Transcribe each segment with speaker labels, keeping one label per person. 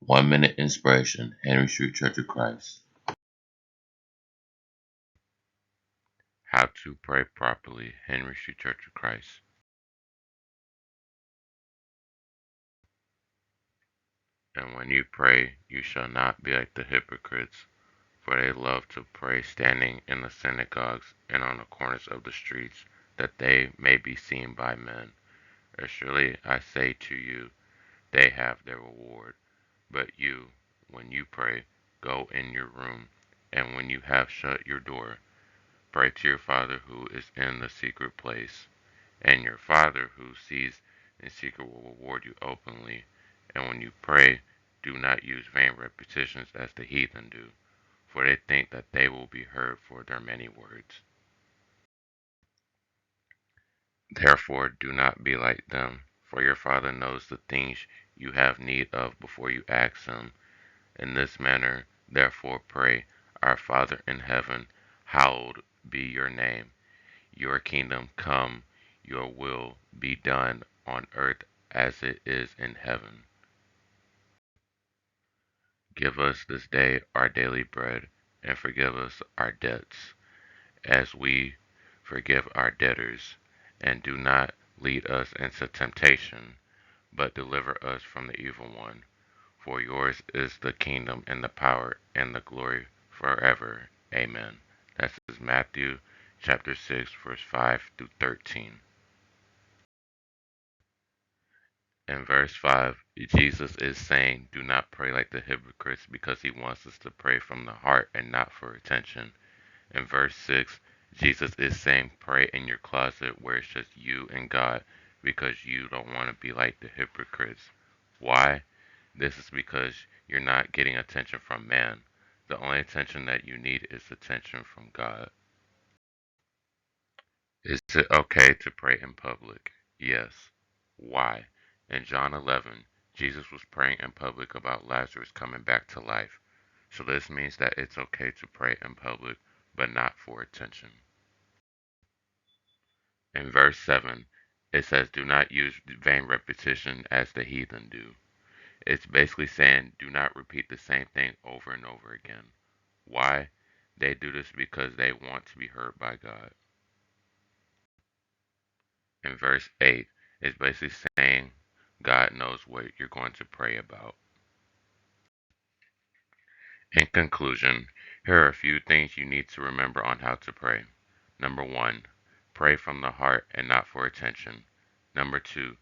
Speaker 1: 1 minute inspiration, Henry Street Church of Christ.
Speaker 2: How to pray properly, Henry Street Church of Christ. And when you pray, you shall not be like the hypocrites, for they love to pray standing in the synagogues and on the corners of the streets, that they may be seen by men. Surely I say to you, they have their reward. But you, when you pray, go in your room, and when you have shut your door, pray to your Father who is in the secret place, and your Father who sees in secret will reward you openly. And when you pray, do not use vain repetitions as the heathen do, for they think that they will be heard for their many words. Therefore do not be like them, for your Father knows the things you have need of before you ask him. In this manner, therefore pray, Our Father in heaven, hallowed be your name. Your kingdom come, your will be done on earth as it is in heaven. Give us this day our daily bread, and forgive us our debts, as we forgive our debtors. And do not lead us into temptation, but deliver us from the evil one. For yours is the kingdom and the power and the glory forever. Amen. That's Matthew chapter 6, verse 5 through 13. In verse 5, Jesus is saying, do not pray like the hypocrites, because he wants us to pray from the heart and not for attention. In verse 6, Jesus is saying, pray in your closet where it's just you and God, because you don't want to be like the hypocrites. Why? This is because you're not getting attention from man. The only attention that you need is attention from God. Is it okay to pray in public? Yes. Why? In John 11, Jesus was praying in public about Lazarus coming back to life. So this means that it's okay to pray in public, but not for attention. In verse 7, it says, do not use vain repetition as the heathen do. It's basically saying, do not repeat the same thing over and over again. Why? They do this because they want to be heard by God. In verse 8, it's basically saying God knows what you're going to pray about. In conclusion, here are a few things you need to remember on how to pray. Number 1, pray from the heart and not for attention. Number 2,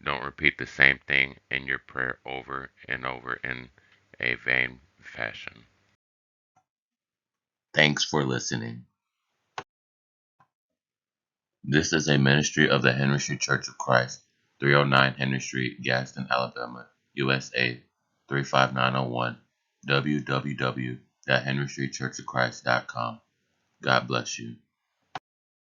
Speaker 2: don't repeat the same thing in your prayer over and over in a vain fashion.
Speaker 1: Thanks for listening. This is a ministry of the Henry Street Church of Christ, 309 Henry Street, Gadsden, Alabama, USA 35901, www.henrystreetchurchofchrist.com. God bless you.